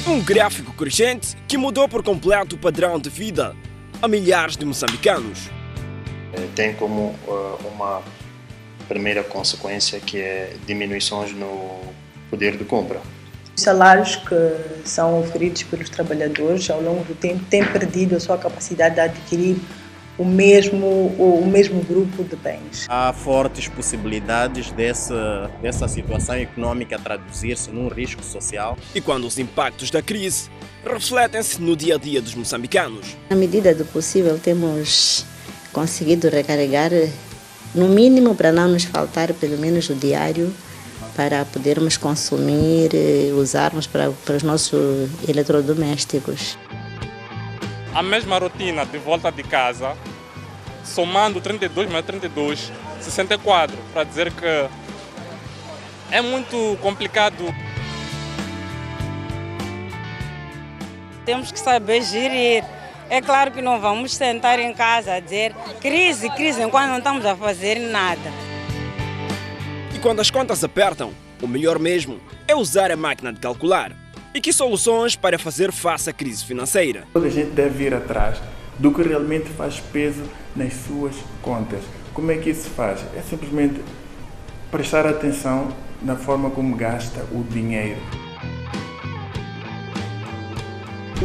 Um gráfico crescente que mudou por completo o padrão de vida a milhares de moçambicanos. Tem como uma primeira consequência que é diminuições no poder de compra. Os salários que são oferidos pelos trabalhadores ao longo do tempo têm perdido a sua capacidade de adquirir o mesmo grupo de bens. Há fortes possibilidades dessa situação econômica traduzir-se num risco social. E quando os impactos da crise refletem-se no dia a dia dos moçambicanos. Na medida do possível, temos conseguido recarregar, no mínimo, para não nos faltar pelo menos o diário, para podermos consumir e usarmos para os nossos eletrodomésticos. A mesma rotina de volta de casa, somando 32 mais 32, 64, para dizer que é muito complicado. Temos que saber gerir. É claro que não vamos sentar em casa a dizer crise, enquanto não estamos a fazer nada. E quando as contas apertam, o melhor mesmo é usar a máquina de calcular. E que soluções para fazer face à crise financeira? Toda a gente deve ir atrás do que realmente faz peso nas suas contas. Como é que isso se faz? É simplesmente prestar atenção na forma como gasta o dinheiro.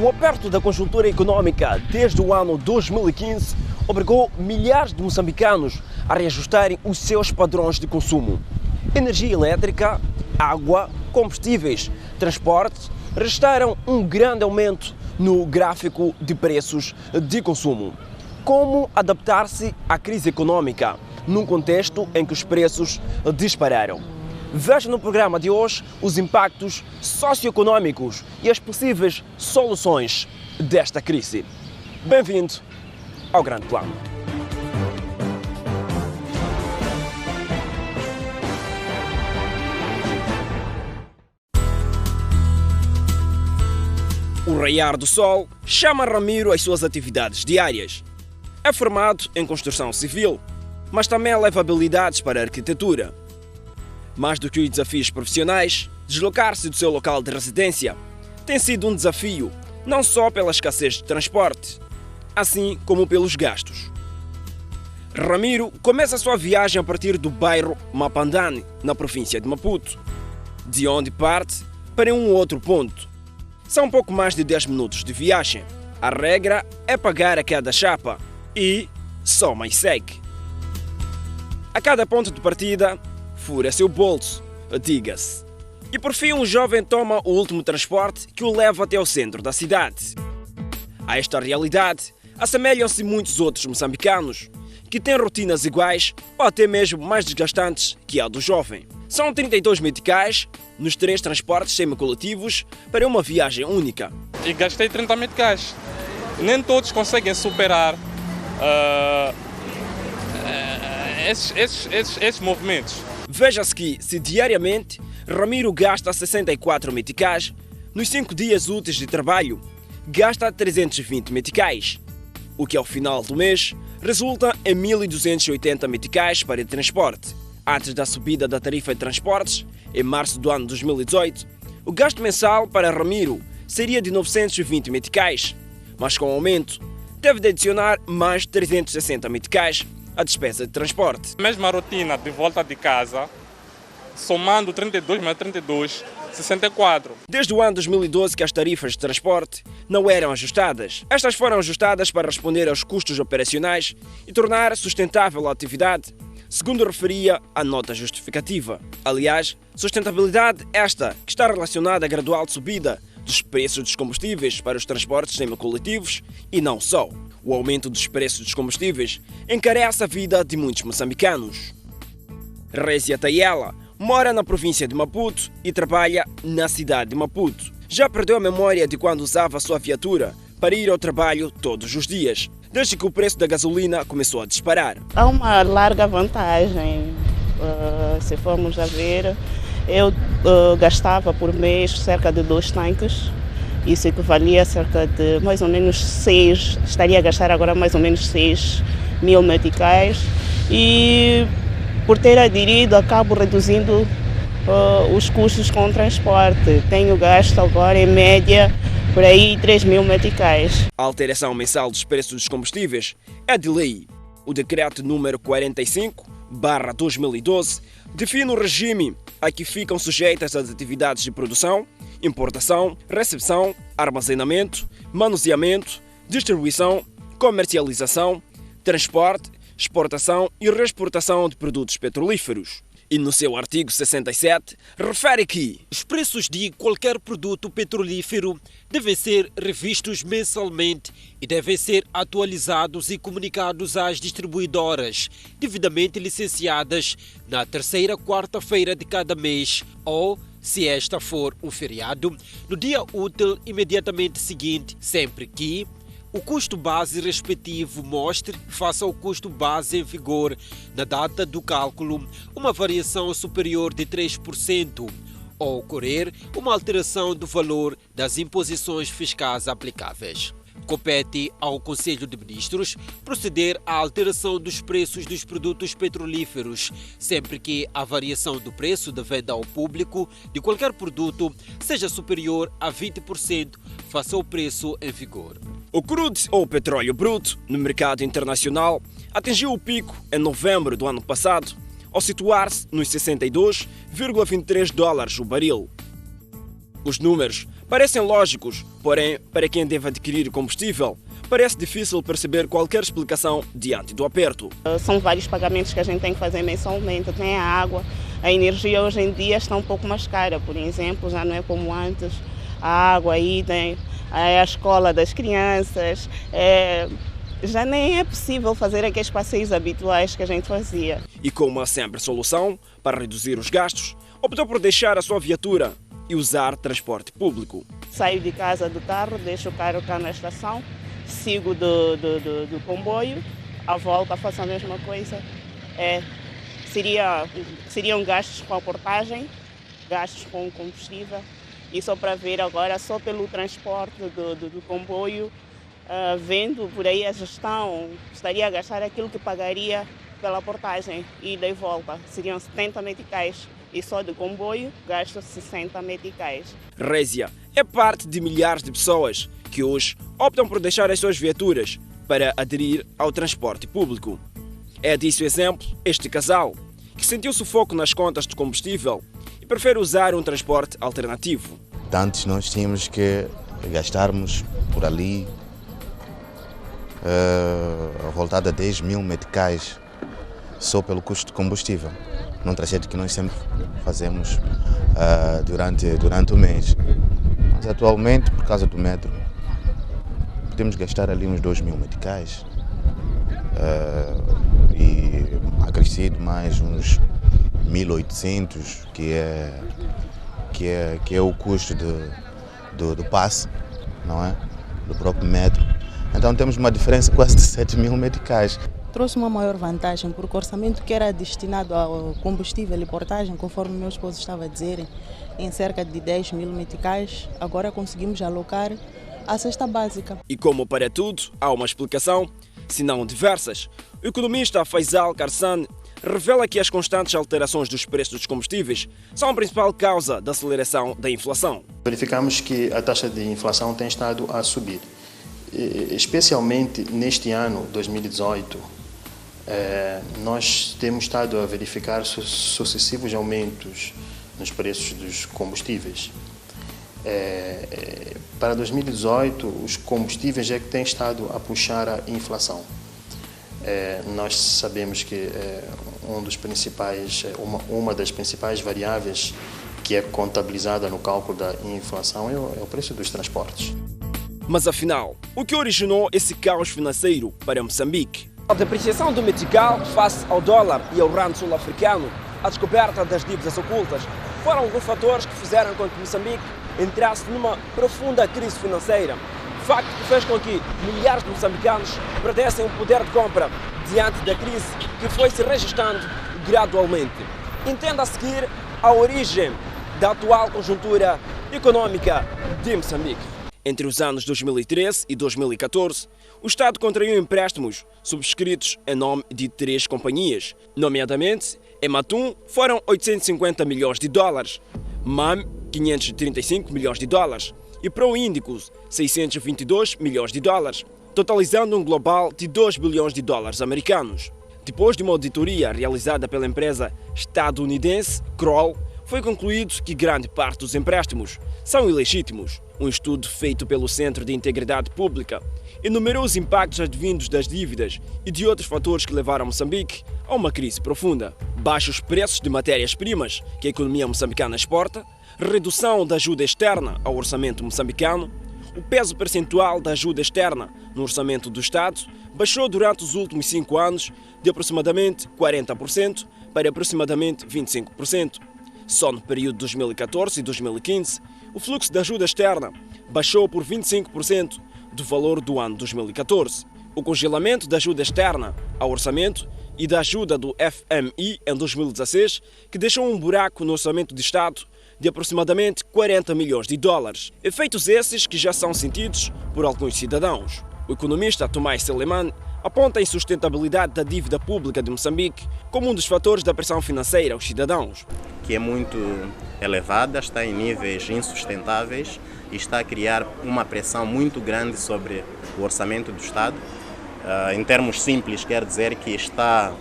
O aperto da conjuntura econômica desde o ano 2015 obrigou milhares de moçambicanos a reajustarem os seus padrões de consumo. Energia elétrica, água, combustíveis, transporte registraram um grande aumento no gráfico de preços de consumo. Como adaptar-se à crise econômica num contexto em que os preços dispararam? Veja no programa de hoje os impactos socioeconômicos e as possíveis soluções desta crise. Bem-vindo ao Grande Plano. O raiar do sol chama Ramiro às suas atividades diárias. É formado em construção civil, mas também leva habilidades para a arquitetura. Mais do que os desafios profissionais, deslocar-se do seu local de residência tem sido um desafio, não só pela escassez de transporte, assim como pelos gastos. Ramiro começa a sua viagem a partir do bairro Mapandane, na província de Maputo, de onde parte para um outro ponto. São pouco mais de 10 minutos de viagem. A regra é pagar a cada chapa e soma e segue. A cada ponto de partida, fura seu bolso, diga-se. E por fim, um jovem toma o último transporte que o leva até o centro da cidade. A esta realidade assemelham-se muitos outros moçambicanos que têm rotinas iguais ou até mesmo mais desgastantes que a do jovem. São 32 meticais nos 3 transportes semicoletivos para uma viagem única. E gastei 30 meticais. Nem todos conseguem superar esses movimentos. Veja-se que, se diariamente Ramiro gasta 64 meticais, nos 5 dias úteis de trabalho, gasta 320 meticais, o que ao final do mês resulta em 1.280 meticais para transporte. Antes da subida da tarifa de transportes, em março do ano 2018, o gasto mensal para Ramiro seria de 920 meticais, mas com o aumento, teve de adicionar mais 360 meticais à despesa de transporte. A mesma rotina de volta de casa, somando 32 mais 32, 64. Desde o ano 2012 que as tarifas de transporte não eram ajustadas. Estas foram ajustadas para responder aos custos operacionais e tornar sustentável a atividade, segundo referia a nota justificativa. Aliás, sustentabilidade esta que está relacionada à gradual subida dos preços dos combustíveis para os transportes semicoletivos e não só. O aumento dos preços dos combustíveis encarece a vida de muitos moçambicanos. Rézia Tayela mora na província de Maputo e trabalha na cidade de Maputo. Já perdeu a memória de quando usava a sua viatura para ir ao trabalho todos os dias, desde que o preço da gasolina começou a disparar. Há uma larga vantagem, se formos a ver. Eu gastava por mês cerca de 2 tanques, isso equivalia a cerca de mais ou menos 6, estaria a gastar agora mais ou menos 6.000 meticais e por ter aderido acabo reduzindo os custos com o transporte. Tenho gasto agora, em média, por aí 3.000 meticais. A alteração mensal dos preços dos combustíveis é de lei. O decreto número 45/2012 define o regime a que ficam sujeitas as atividades de produção, importação, recepção, armazenamento, manuseamento, distribuição, comercialização, transporte, exportação e reexportação de produtos petrolíferos. E no seu artigo 67, refere que os preços de qualquer produto petrolífero devem ser revistos mensalmente e devem ser atualizados e comunicados às distribuidoras, devidamente licenciadas, na terceira quarta-feira de cada mês ou, se esta for um feriado, no dia útil imediatamente seguinte, sempre que o custo base respectivo mostre, face ao custo base em vigor na data do cálculo, uma variação superior de 3%, ou ocorrer uma alteração do valor das imposições fiscais aplicáveis. Compete ao Conselho de Ministros proceder à alteração dos preços dos produtos petrolíferos, sempre que a variação do preço de venda ao público de qualquer produto seja superior a 20% face ao preço em vigor. O crude ou petróleo bruto no mercado internacional atingiu o pico em novembro do ano passado, ao situar-se nos $62,23 o baril. Os números parecem lógicos, porém, para quem deve adquirir combustível, parece difícil perceber qualquer explicação diante do aperto. São vários pagamentos que a gente tem que fazer mensalmente. Tem a água, a energia hoje em dia está um pouco mais cara, por exemplo, já não é como antes. A água aí tem a escola das crianças, já nem é possível fazer aqueles passeios habituais que a gente fazia. E como há sempre solução para reduzir os gastos, optou por deixar a sua viatura e usar transporte público. Saio de casa do carro, deixo o carro cá na estação, sigo do comboio, à volta faço a mesma coisa. Seriam gastos com a portagem, gastos com combustível, e só para ver agora, só pelo transporte do comboio, vendo por aí a gestão, estaria a gastar aquilo que pagaria pela portagem, ida e volta, seriam 70 meticais. E só de comboio gasto 60 meticais. Rézia é parte de milhares de pessoas que hoje optam por deixar as suas viaturas para aderir ao transporte público. É disso exemplo este casal, que sentiu sufoco nas contas de combustível e prefere usar um transporte alternativo. Antes nós tínhamos que gastarmos por ali a volta de 10.000 meticais só pelo custo de combustível, num trajeto que nós sempre fazemos durante o mês. Mas atualmente, por causa do metro, podemos gastar ali uns 2.000 meticais e acrescido mais uns 1.800, que é o custo do passe, não é? Do próprio metro. Então temos uma diferença quase de 7.000 meticais. Trouxe uma maior vantagem, porque o orçamento que era destinado ao combustível e portagem, conforme meu esposo estava a dizer, em cerca de 10.000 meticais, agora conseguimos alocar a cesta básica. E como para tudo, há uma explicação, se não diversas. O economista Faisal Karsan revela que as constantes alterações dos preços dos combustíveis são a principal causa da aceleração da inflação. Verificamos que a taxa de inflação tem estado a subir, especialmente neste ano, 2018. Nós temos estado a verificar sucessivos aumentos nos preços dos combustíveis. Para 2018, os combustíveis é que têm estado a puxar a inflação. Nós sabemos que uma das principais variáveis que é contabilizada no cálculo da inflação é o preço dos transportes. Mas afinal, o que originou esse caos financeiro para Moçambique? A depreciação do metical face ao dólar e ao rand sul-africano, a descoberta das dívidas ocultas, foram alguns fatores que fizeram com que Moçambique entrasse numa profunda crise financeira. Facto que fez com que milhares de moçambicanos perdessem o poder de compra diante da crise que foi se registrando gradualmente. Entenda a seguir a origem da atual conjuntura econômica de Moçambique. Entre os anos 2013 e 2014, o Estado contraiu empréstimos subscritos em nome de 3 companhias, nomeadamente Em Matum foram 850 milhões de dólares, MAM 535 milhões de dólares e Proíndicos 622 milhões de dólares, totalizando um global de 2 bilhões de dólares americanos. Depois de uma auditoria realizada pela empresa estadunidense Kroll, foi concluído que grande parte dos empréstimos são ilegítimos. Um estudo feito pelo Centro de Integridade Pública enumerou os impactos advindos das dívidas e de outros fatores que levaram Moçambique a uma crise profunda. Baixos preços de matérias-primas que a economia moçambicana exporta, redução da ajuda externa ao orçamento moçambicano, o peso percentual da ajuda externa no orçamento do Estado baixou durante os últimos 5 anos de aproximadamente 40% para aproximadamente 25%. Só no período de 2014 e 2015, o fluxo de ajuda externa baixou por 25% do valor do ano 2014. O congelamento da ajuda externa ao orçamento e da ajuda do FMI em 2016, que deixou um buraco no orçamento do Estado de aproximadamente 40 milhões de dólares. Efeitos esses que já são sentidos por alguns cidadãos. O economista Tomás Seleman aponta a insustentabilidade da dívida pública de Moçambique como um dos fatores da pressão financeira aos cidadãos. Que é muito elevada, está em níveis insustentáveis e está a criar uma pressão muito grande sobre o orçamento do Estado. Em termos simples, quer dizer que está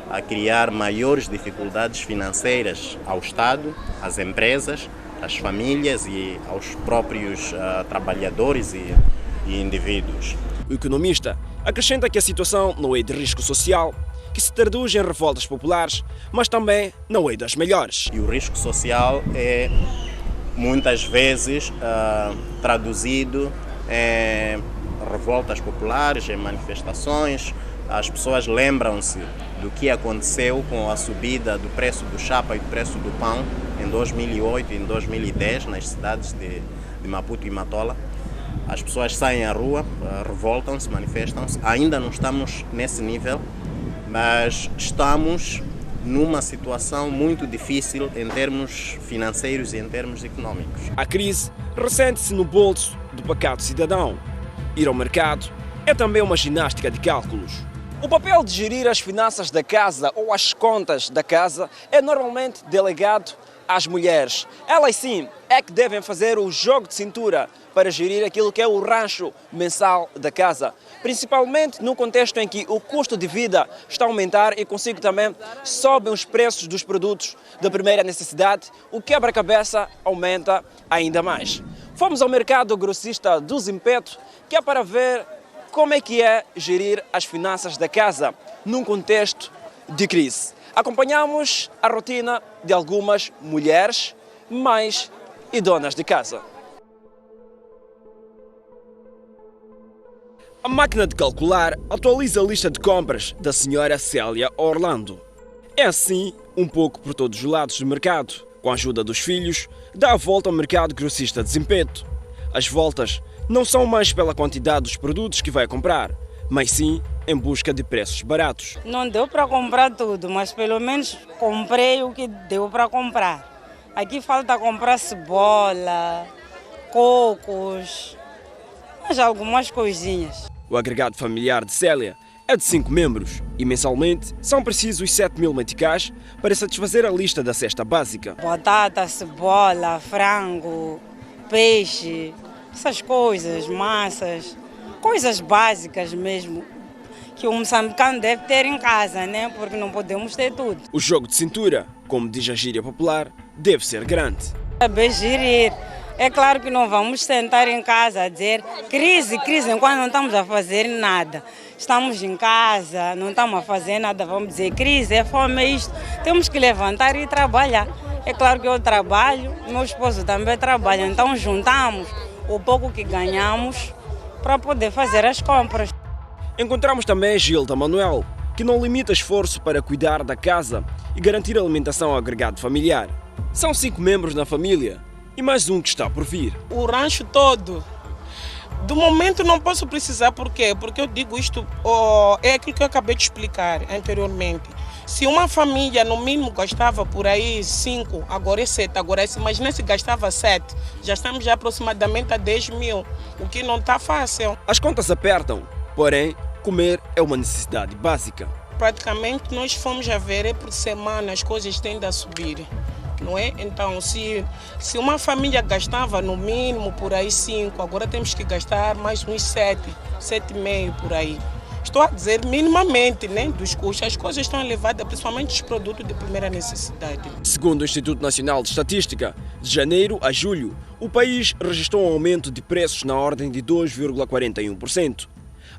a criar maiores dificuldades financeiras ao Estado, às empresas, às famílias e aos próprios trabalhadores e indivíduos. O economista acrescenta que a situação não é de risco social, que se traduz em revoltas populares, mas também não é das melhores. E o risco social é muitas vezes traduzido em revoltas populares, em manifestações. As pessoas lembram-se do que aconteceu com a subida do preço do chapa e do preço do pão em 2008 e em 2010 nas cidades de Maputo e Matola. As pessoas saem à rua, revoltam-se, manifestam-se. Ainda não estamos nesse nível, mas estamos numa situação muito difícil em termos financeiros e em termos econômicos. A crise ressente-se no bolso do pacato cidadão. Ir ao mercado é também uma ginástica de cálculos. O papel de gerir as finanças da casa ou as contas da casa é normalmente delegado às mulheres. Elas sim é que devem fazer o jogo de cintura para gerir aquilo que é o rancho mensal da casa, principalmente no contexto em que o custo de vida está a aumentar e consigo também sobem os preços dos produtos da primeira necessidade, o quebra-cabeça aumenta ainda mais. Fomos ao mercado grossista do Zimpeto, que é para ver como é que é gerir as finanças da casa num contexto de crise. Acompanhamos a rotina de algumas mulheres, mães e donas de casa. A máquina de calcular atualiza a lista de compras da senhora Célia Orlando. É assim um pouco por todos os lados do mercado. Com a ajuda dos filhos, dá a volta ao mercado grossista de Zimpeto. As voltas não são mais pela quantidade dos produtos que vai comprar, mas sim em busca de preços baratos. Não deu para comprar tudo, mas pelo menos comprei o que deu para comprar. Aqui falta comprar cebola, cocos, mas algumas coisinhas. O agregado familiar de Célia é de 5 membros e mensalmente são precisos 7 mil meticais para satisfazer a lista da cesta básica. Batata, cebola, frango, peixe, essas coisas, massas, coisas básicas mesmo, que o moçambicano deve ter em casa, né? Porque não podemos ter tudo. O jogo de cintura, como diz a gíria popular, deve ser grande. Saber gerir. É claro que não vamos sentar em casa a dizer crise, enquanto não estamos a fazer nada. Estamos em casa, não estamos a fazer nada, vamos dizer crise, é fome, é isto. Temos que levantar e trabalhar. É claro que eu trabalho, meu esposo também trabalha, então juntamos o pouco que ganhamos para poder fazer as compras. Encontramos também Gilda Manuel, que não limita esforço para cuidar da casa e garantir a alimentação ao agregado familiar. São 5 membros na família e mais um que está por vir. O rancho todo. Do momento não posso precisar, por quê? Porque eu digo isto, é aquilo que eu acabei de explicar anteriormente. Se uma família no mínimo gastava por aí 5, agora é 7, imagina se gastava 7, já estamos já aproximadamente a 10 mil, o que não está fácil. As contas apertam, porém comer é uma necessidade básica. praticamente nós fomos a ver, por semana as coisas tendem a subir, não é? Então, se uma família gastava no mínimo por aí 5, agora temos que gastar mais uns 7,5 por aí. Estou a dizer minimamente, né, dos custos. As coisas estão elevadas, principalmente os produtos de primeira necessidade. Segundo o Instituto Nacional de Estatística, de janeiro a julho, o país registrou um aumento de preços na ordem de 2,41%.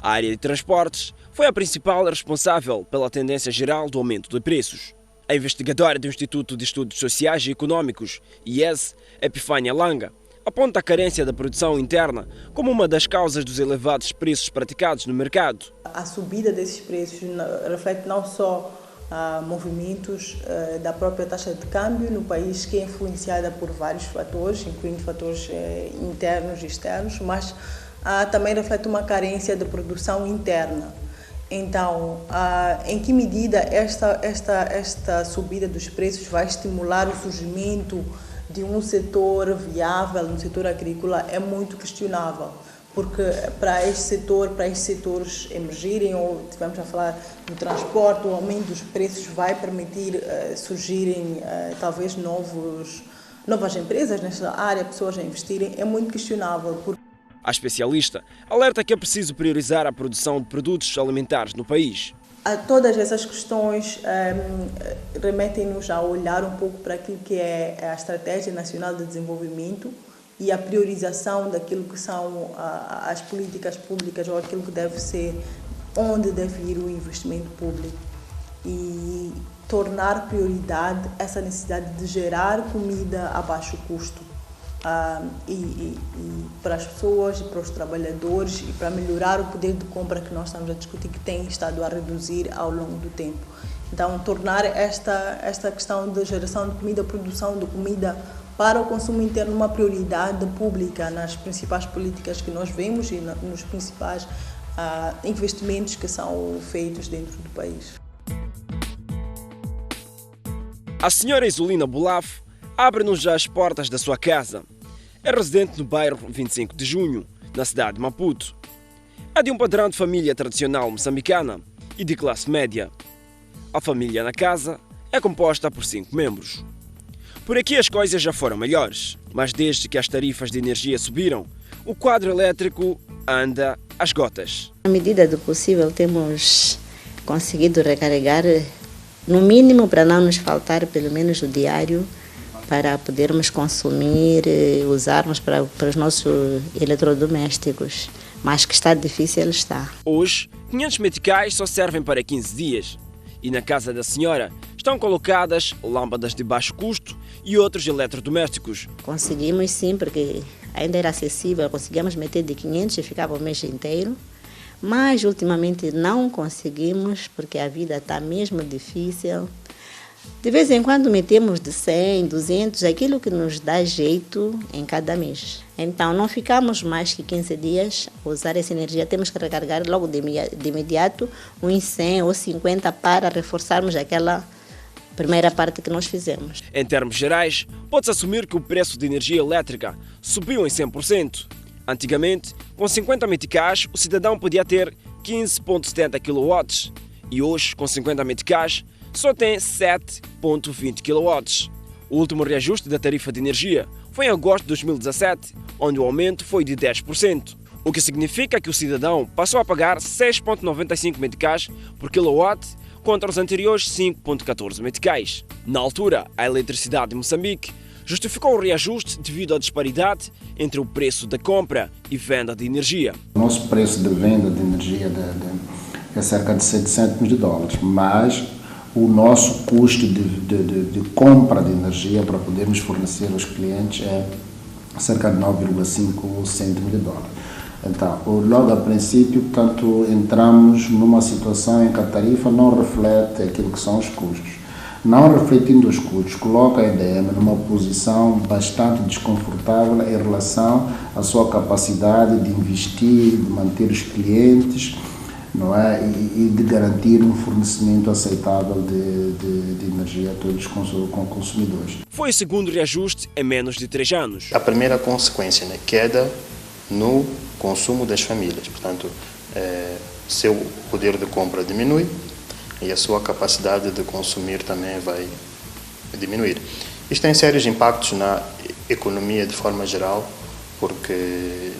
A área de transportes foi a principal responsável pela tendência geral do aumento de preços. A investigadora do Instituto de Estudos Sociais e Econômicos, IES, Epifânia Langa, aponta a carência da produção interna como uma das causas dos elevados preços praticados no mercado. A subida desses preços reflete não só movimentos da própria taxa de câmbio no país, que é influenciada por vários fatores, incluindo fatores internos e externos, mas também reflete uma carência de produção interna. Então, em que medida esta subida dos preços vai estimular o surgimento de um setor viável no setor agrícola é muito questionável, porque para estes setores emergirem, ou estivemos a falar do transporte, o aumento dos preços vai permitir surgirem talvez novas empresas nesta área, pessoas a investirem, é muito questionável. A especialista alerta que é preciso priorizar a produção de produtos alimentares no país. Todas essas questões remetem-nos a olhar um pouco para aquilo que é a Estratégia Nacional de Desenvolvimento e a priorização daquilo que são as políticas públicas, ou aquilo que deve ser, onde deve ir o investimento público. E tornar prioridade essa necessidade de gerar comida a baixo custo. E para as pessoas, e para os trabalhadores, e para melhorar o poder de compra que nós estamos a discutir, que tem estado a reduzir ao longo do tempo. Então, tornar esta questão de geração de comida, produção de comida para o consumo interno uma prioridade pública nas principais políticas que nós vemos e nos principais investimentos que são feitos dentro do país. A senhora Isolina Bolafo abre-nos já as portas da sua casa. É residente no bairro 25 de Junho, na cidade de Maputo. É de um padrão de família tradicional moçambicana e de classe média. A família na casa é composta por 5 membros. Por aqui as coisas já foram melhores, mas desde que as tarifas de energia subiram, o quadro elétrico anda às gotas. Na medida do possível, temos conseguido recarregar, no mínimo, para não nos faltar pelo menos o diário, para podermos consumir, usarmos para os nossos eletrodomésticos. Mas que está difícil está. Hoje, 500 meticais só servem para 15 dias. E na casa da senhora estão colocadas lâmpadas de baixo custo e outros eletrodomésticos. Conseguimos sim, porque ainda era acessível. Conseguimos meter de 500 e ficava o mês inteiro. Mas ultimamente não conseguimos, porque a vida está mesmo difícil. De vez em quando metemos de 100, 200, aquilo que nos dá jeito em cada mês. Então não ficamos mais que 15 dias a usar essa energia. Temos que recarregar logo de imediato uns 100 ou 50 para reforçarmos aquela primeira parte que nós fizemos. Em termos gerais, pode-se assumir que o preço de energia elétrica subiu em 100%. Antigamente, com 50 meticais, o cidadão podia ter 15,70 kW e hoje, com 50 meticais, só tem 7,20 kW. O último reajuste da tarifa de energia foi em agosto de 2017, onde o aumento foi de 10%, o que significa que o cidadão passou a pagar 6,95 meticais por kW contra os anteriores 5,14 meticais. Na altura, a eletricidade de Moçambique justificou o reajuste devido à disparidade entre o preço da compra e venda de energia. O nosso preço de venda de energia é cerca de $700 mil, mas o nosso custo de compra de energia para podermos fornecer aos clientes é cerca de 9,5 cêntimos de dólar. Então, logo a princípio, portanto, entramos numa situação em que a tarifa não reflete aquilo que são os custos. Não refletindo os custos, coloca a EDM numa posição bastante desconfortável em relação à sua capacidade de investir, de manter os clientes, não é? E de garantir um fornecimento aceitável de energia a todos os consumidores. Foi o segundo reajuste em menos de 3 anos. A primeira consequência, né, queda no consumo das famílias. Portanto, seu poder de compra diminui e a sua capacidade de consumir também vai diminuir. Isto tem sérios impactos na economia de forma geral, porque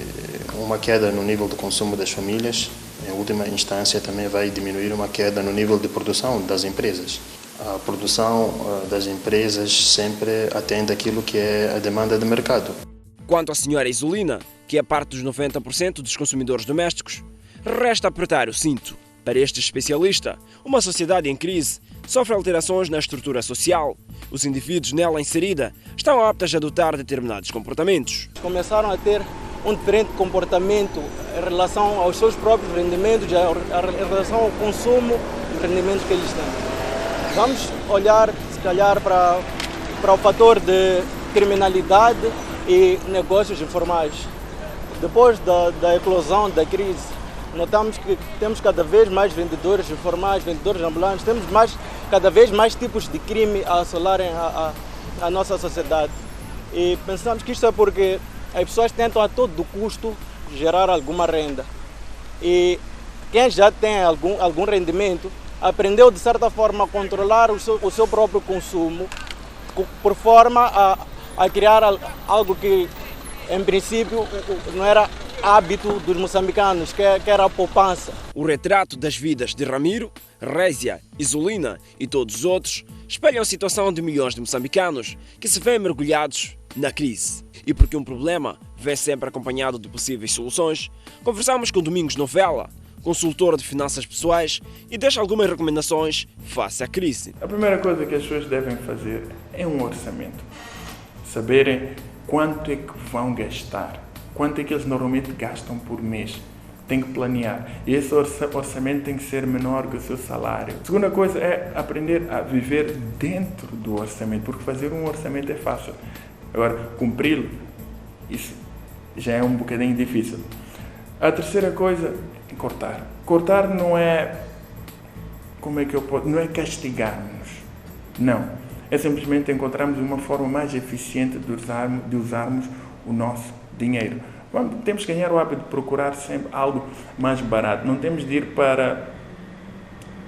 uma queda no nível de consumo das famílias, em última instância, também vai diminuir uma queda no nível de produção das empresas. A produção das empresas sempre atende àquilo que é a demanda de mercado. Quanto à senhora Isolina, que é parte dos 90% dos consumidores domésticos, resta apertar o cinto. Para este especialista, uma sociedade em crise sofre alterações na estrutura social. Os indivíduos nela inserida estão aptos a adotar determinados comportamentos. Começaram a ter um diferente comportamento em relação aos seus próprios rendimentos, em relação ao consumo e os rendimentos que eles têm. Vamos olhar, se calhar, para o fator de criminalidade e negócios informais. Depois da eclosão da crise, notamos que temos cada vez mais vendedores informais, vendedores ambulantes, temos cada vez mais tipos de crime a assolarem a nossa sociedade. E pensamos que isto é porque as pessoas tentam a todo custo gerar alguma renda. E quem já tem algum rendimento aprendeu de certa forma a controlar o seu próprio consumo por forma a criar algo que em princípio não era hábito dos moçambicanos, que era a poupança. O retrato das vidas de Ramiro, Rézia, Isolina e todos os outros espelham a situação de milhões de moçambicanos que se veem mergulhados na crise. E porque um problema vem sempre acompanhado de possíveis soluções, conversamos com Domingos Novella, consultor de finanças pessoais, e deixa algumas recomendações face à crise. A primeira coisa que as pessoas devem fazer é um orçamento. Saberem quanto é que vão gastar, quanto é que eles normalmente gastam por mês. Tem que planear. E esse orçamento tem que ser menor que o seu salário. A segunda coisa é aprender a viver dentro do orçamento, porque fazer um orçamento é fácil. Agora, cumpri-lo, isso já é um bocadinho difícil. A terceira coisa é cortar. Cortar não é, não é castigar-nos. Não. É simplesmente encontrarmos uma forma mais eficiente de usarmos o nosso dinheiro. Temos que ganhar o hábito de procurar sempre algo mais barato. Não temos de ir para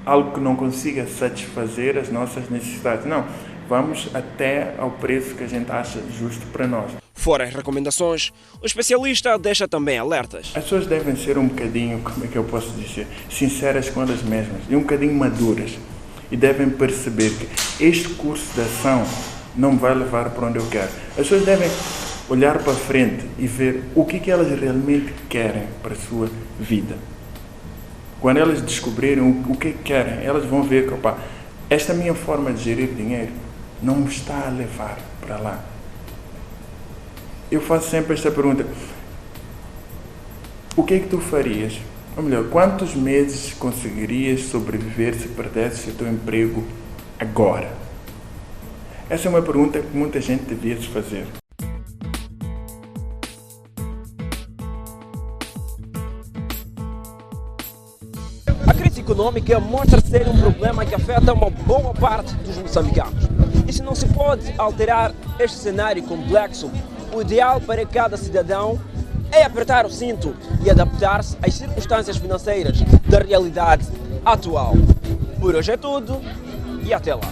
algo que não consiga satisfazer as nossas necessidades. Não, vamos até ao preço que a gente acha justo para nós. Fora as recomendações, o especialista deixa também alertas. As pessoas devem ser um bocadinho, como é que eu posso dizer, sinceras com elas mesmas e um bocadinho maduras. E devem perceber que este curso de ação não me vai levar para onde eu quero. As pessoas devem olhar para frente e ver o que elas realmente querem para a sua vida. Quando elas descobrirem o que querem, elas vão ver que, opa, esta minha forma de gerir dinheiro não me está a levar para lá. Eu faço sempre esta pergunta: o que é que tu farias? Ou melhor, quantos meses conseguirias sobreviver se perdesses o teu emprego agora? Essa é uma pergunta que muita gente devia se fazer. A crise econômica mostra ser um problema que afeta uma boa parte dos moçambicanos. E se não se pode alterar este cenário complexo, o ideal para cada cidadão é apertar o cinto e adaptar-se às circunstâncias financeiras da realidade atual. Por hoje é tudo e até lá.